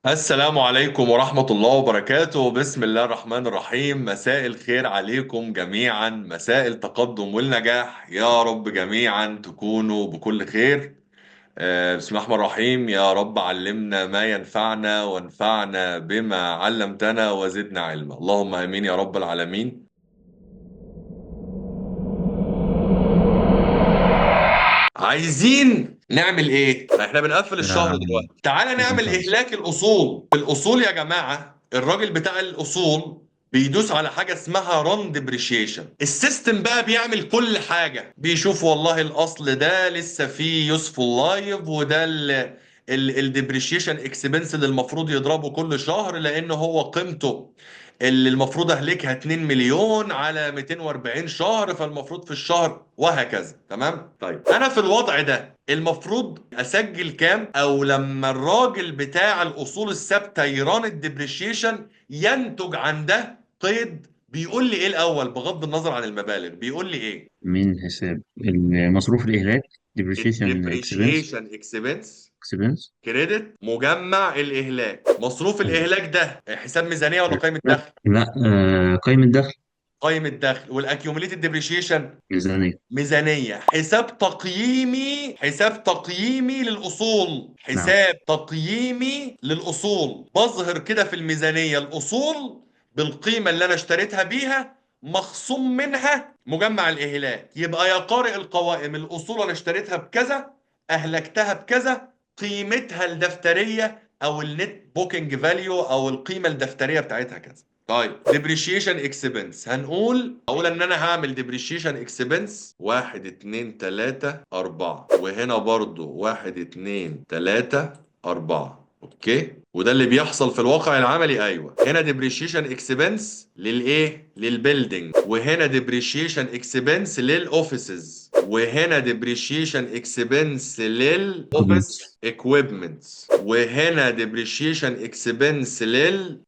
السلام عليكم ورحمة الله وبركاته. بسم الله الرحمن الرحيم. مساء الخير عليكم جميعا، مساء التقدم والنجاح يا رب. جميعا تكونوا بكل خير. بسم الله الرحمن الرحيم. يا رب علمنا ما ينفعنا وانفعنا بما علمتنا وزدنا علما، اللهم امين يا رب العالمين. عايزين نعمل ايه؟ احنا بنقفل الشهر آم، دلوقتي، تعالى نعمل ممتاز. اهلاك الاصول. الاصول يا جماعه، الراجل بتاع الاصول بيدوس على حاجه اسمها ران ديبريشيشن. السيستم بقى بيعمل كل حاجه، بيشوف والله الاصل ده لسه فيه يوسفول لايف، وده الديبريشيشن اكسبنس اللي المفروض يضربه كل شهر، لان هو قيمته اللي المفروض اهلكها 2 مليون على 240 شهر، فالمفروض في الشهر وهكذا. تمام؟ طيب انا في الوضع ده المفروض اسجل كام؟ او لما الراجل بتاع الاصول الثابته يران الديبريشيشن ينتج عن ده قيد بيقول لي ايه الاول؟ بغض النظر عن المبالغ بيقول لي ايه؟ من حساب المصروف الإهلاك depreciation expense الديبريشيشن اكسبنس expense. كريدت مجمع الاهلاك. مصروف أيوة. الاهلاك ده حساب ميزانيه ولا قائمه لا دخل؟ لا، قيمة دخل. قائمه دخل. والاكيوميليتد ديبريشيشن ميزانية. ميزانية. حساب تقييمي، حساب تقييمي للأصول، نعم. حساب تقييمي للأصول. بظهر كده في الميزانية الأصول بالقيمة اللي أنا اشتريتها بيها، مخصوم منها مجمع الإهلاك. يبقى يا قارئ القوائم، الأصول أنا اشتريتها بكذا، أهلكتها بكذا، قيمتها الدفترية أو النت بوكينج فاليو أو القيمة الدفترية بتاعتها كذا. طيب ديبريشيشن اكسبنس، اقول ان انا هعمل ديبريشيشن اكسبنس واحد اتنين تلاتة اربعة، وهنا برضو واحد اتنين تلاتة اربعة. اوكي، وده اللي بيحصل في الواقع العملي. ايوه، هنا ديبريشيشن اكسبنس للايه؟ للبيلدينج، وهنا ديبريشيشن اكسبنس للاوفيسز، وهنا ديبريشيشن اكسبنس documents. للاوفيس equipments، وهنا depreciation expense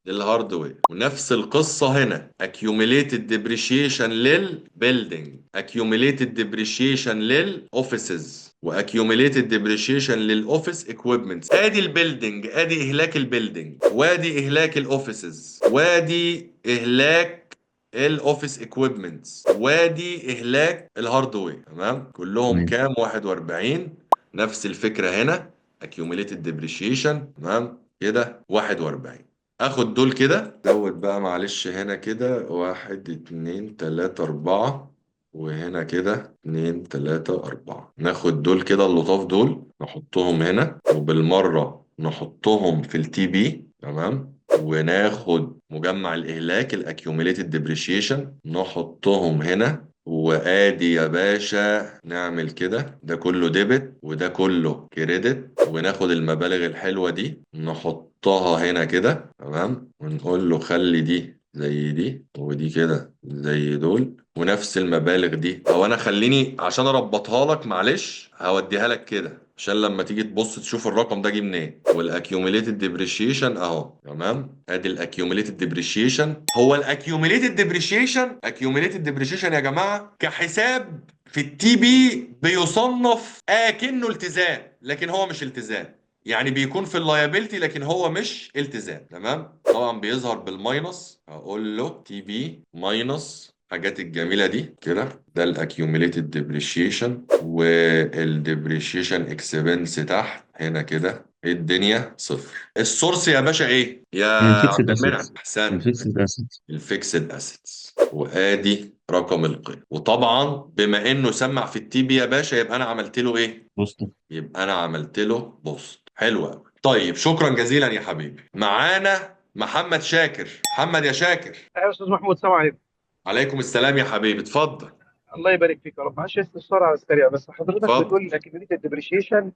للهاردوير. ونفس القصة هنا accumulated depreciation للbuilding، accumulated depreciation للoffices، واكيوميليتد ديبريشيشن للاوفيس equipments. ادي البيلدينج، ادي اهلاك البيلدينج، وادي اهلاك الاوفيسز، وادي اهلاك الاوفيس equipments، وادي اهلاك الهاردوير. تمام؟ كلهم تمام. كام؟ 41. نفس الفكرة هنا accumulated depreciation. تمام كده 41. اخد دول كده، زود بقى معلش هنا كده واحد اتنين تلاتة اربعة، وهنا كده اتنين تلاتة اربعة. ناخد دول كده اللطاف دول نحطهم هنا، وبالمرة نحطهم في التي بي. تمام؟ وناخد مجمع الاهلاك الاكيوميليتد ديبريشيشن نحطهم هنا. وادي يا باشا نعمل كده، ده كله ديبت وده كله كريدت، وناخد المبالغ الحلوة دي نحطها هنا كده. تمام؟ ونقول له خلي دي زي دي ودي كده زي دول، ونفس المبالغ دي. او انا خليني عشان اربطها لك، معلش هوديها لك كده عشان لما تيجي تبص تشوف الرقم ده جه منين. والاكيوميليتد ديبريشيشن اهو. تمام؟ ادي الاكيوميليتد ديبريشيشن. هو الاكيوميليتد ديبريشيشن، اكيوميليتد ديبريشيشن يا جماعه كحساب في التي بي بيصنف اكنه التزام، لكن هو مش التزام. يعني بيكون في اللايبيلتي لكن هو مش التزام. تمام؟ طبعا بيظهر بالماينس، هقول له تي بي ماينس الحاجات الجميله دي كده. ده الاكيوميليتد ديبريشيشن، والديبريشيشن اكسبنس تحت هنا كده. الدنيا صفر. السورس يا باشا ايه يا الفيكسد عبد المنعم؟ assets. احسنت. الفيكسد assets. الفيكسد اسيتس، وادي رقم القيمه. وطبعا بما انه سمع في التي بي يا باشا، يبقى انا عملت له ايه؟ بوست. يبقى انا عملت له بوست. حلو قوي. طيب شكرا جزيلا يا حبيبي. معانا محمد شاكر. محمد يا شاكر. يا استاذ محمود، السلام عليكم. عليكم السلام يا حبيبي، اتفضل. الله يبارك فيك يا رب. معلش استفسار على السريع بس، حضرتك اتفضل. بتقول الاكيميليتد ديبريشيشن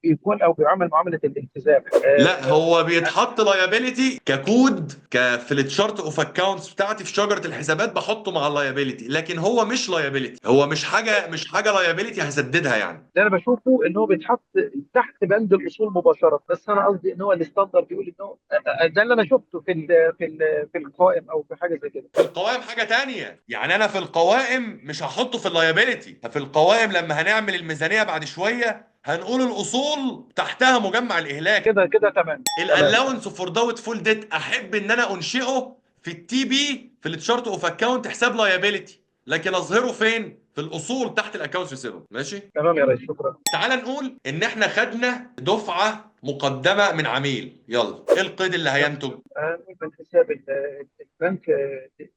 بيكون او بيعامل معامله الالتزام. لا، هو بيتحط لايبيليتي ككود في التشارت اوف اكاونتس بتاعتي في شجره الحسابات، بحطه مع اللايبيليتي، لكن هو مش لايبيليتي. هو مش حاجه لايبيليتي هسددها يعني. اللي انا بشوفه ان هو بيتحط تحت بند الاصول مباشره، بس انا قصدي ان هو الستاندرد بيقول ان هو ده اللي انا شفته في القوائم او في حاجه زي كده. في القوائم حاجة تانية. يعني أنا في القوائم مش هحطه في اللايبيليتي. في القوائم لما هنعمل الميزانية بعد شوية هنقول الاصول تحتها مجمع الاهلاك. كده كده تمام. الالاونس فور داوت فول ديت احب ان انا انشئه في التي بي في التشارت اوف اكونت حساب لايبيليتي، لكن اظهره فين؟ في الاصول تحت الاكونتس ريسيفبل. ماشي. تمام يا ريس، شكرا. تعال نقول ان احنا خدنا دفعه مقدمه من عميل. يلا ايه القيد اللي هينتج؟ من حساب البنك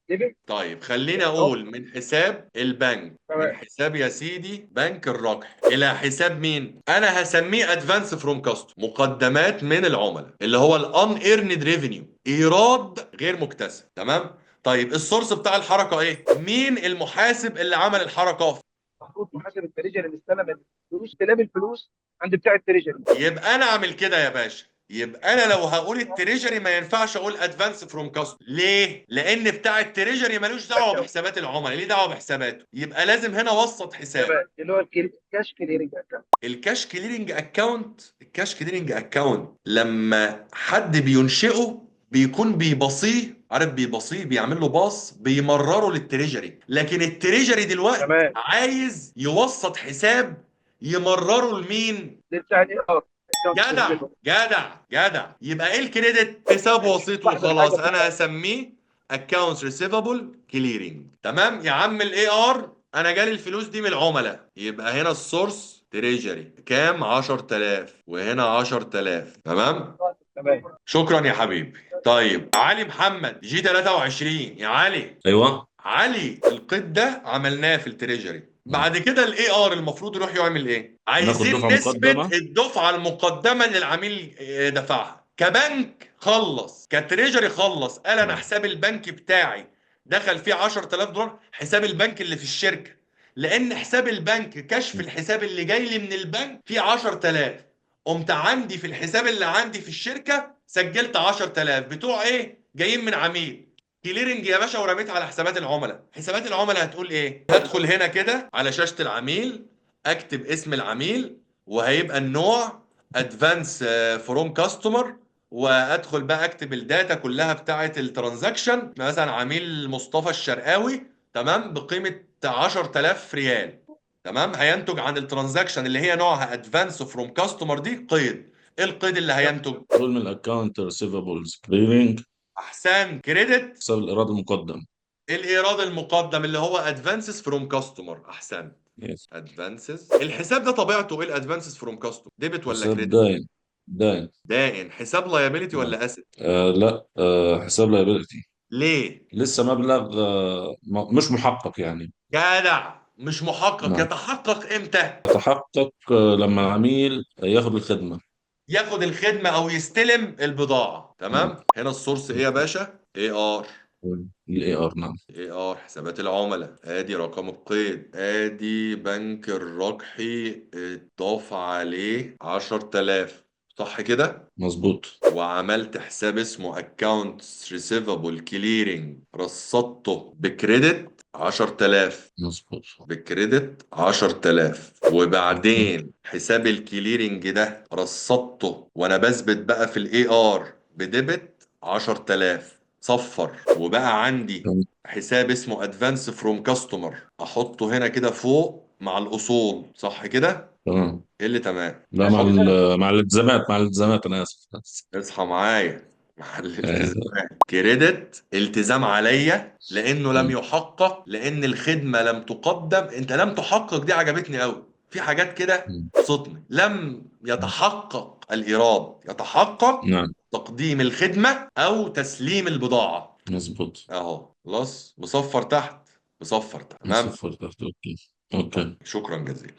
ديبت. طيب خليني اقول من حساب البنك، من تمام. حساب يا سيدي بنك الرقح الى حساب مين؟ انا هسميه ادفانس فروم كاستم، مقدمات من العملاء، اللي هو الان ايرند ريفينيو، ايراد غير مكتسب. تمام. طيب السورس بتاع الحركه ايه؟ مين المحاسب اللي عمل الحركه؟ المفروض محاسب التريجري اللي استلم الفلوس، استلام الفلوس عند بتاع التريجري. يبقى انا اعمل كده يا باشا. يبقى انا لو هقول التريجري ما ينفعش اقول ادفانس فروم كاستم. ليه؟ لان بتاع التريجري ملوش دعوه بحسابات العملاء، ليه دعوه بحساباته. يبقى لازم هنا وسط حساب. تمام، اللي هو الكاش كليرنج اكونت. الكاش كليرنج اكاونت. الكاش كليرنج اكاونت لما حد بينشئه بيكون بيبصيه، عارف بيبصيه، بيعمل له باص، بيمرره للتريجري. لكن التريجري دلوقتي تمام. عايز يوسط حساب يمرره لمين؟ ده بتاع الاي ار. جدع جدع جدع. يبقى ايه الكريدت؟ حساب وسيط لحظه وخلاص، حاجه. انا هسميه accounts receivable clearing. تمام يا عم. الاي ار انا جالي الفلوس دي من العملاء، يبقى هنا السورس تريجري كام؟ 10000 وهنا 10000. تمام. تمام. شكرا يا حبيبي. طيب علي محمد جي 23. يا علي، ايوه. علي القيد ده عملناه في التريجري. بعد كده الاي ار المفروض يروح يعمل ايه؟ ناخد عايزين دفعه نثبت مقدمه. الدفعه المقدمه اللي العميل دفعها. كبنك خلص، كتريجري خلص، قال انا حساب البنك بتاعي دخل فيه 10000 دولار، حساب البنك اللي في الشركه، لان حساب البنك كشف الحساب اللي جاي لي من البنك فيه 10000. قمت عندي في الحساب اللي عندي في الشركه سجلت 10000 بتوع ايه؟ جايين من عميل. كليرنج يا باشا، ورميت على حسابات العملاء. حسابات العملاء هتقول ايه؟ هدخل هنا كده على شاشة العميل، اكتب اسم العميل، وهيبقى النوع ادفانس فروم كاستمر، وادخل بقى اكتب الداتا كلها بتاعه الترانزاكشن، مثلا عميل مصطفى الشرقاوي، تمام، بقيمة 10000 ريال. تمام. هينتج عن الترانزاكشن اللي هي نوعها ادفانس فروم كاستمر دي قيد. ايه القيد اللي هينتج؟ دول من الاكونت ريسيفبلز كليرنج. احسن. كريدت. حساب الايراد المقدم. الايراد المقدم اللي هو ادفانسز فروم كاستمر. احسن. يس. ادفانسز. الحساب ده طبيعته ايه؟ الادفانسز فروم كاستمر ديبت ولا حساب كريدت؟ داين. داين. دائن. حساب لايبيليتي نعم. ولا اسيت؟ لا، حساب لايبيلتي. ليه؟ لسه مبلغ مش محقق يعني. جدع. مش محقق. نعم. يتحقق امتى؟ يتحقق لما العميل ياخد الخدمة. ياخد الخدمه او يستلم البضاعه. نعم. تمام. هنا السورس ايه يا باشا؟ اي ار. الاي ار. نعم. اي ار حسابات العملاء. ادي رقم القيد، ادي بنك الرقحي اتضاف عليه 10000. صح كده؟ مظبوط. وعملت حساب اسمه accounts receivable clearing، رصدته بكريدت 10000. مظبوط. بكريدت 10000. وبعدين حساب الكليرنج ده رصدته وانا بثبت بقى في الاي ار بديبت 10000. صفر. وبقى عندي تمام. حساب اسمه ادفانس فروم كاستمر، احطه هنا كده فوق مع الاصول. صح كده؟ تمام. ايه اللي تمام؟ لا، مع الالتزامات، انا اسف. اصحى معايا مع الالتزامات. كريدت التزام عليا لانه لم يحقق، لان الخدمه لم تقدم. انت لم تحقق دي عجبتني قوي. في حاجات كده بسطني. لم يتحقق الايراد، يتحقق نعم. تقديم الخدمه او تسليم البضاعه. مظبوط. اهو خلاص. مصفر تحت. مصفر تحت. تمام. صفر تحت. اوكي. اوكي. شكرا جزيلا.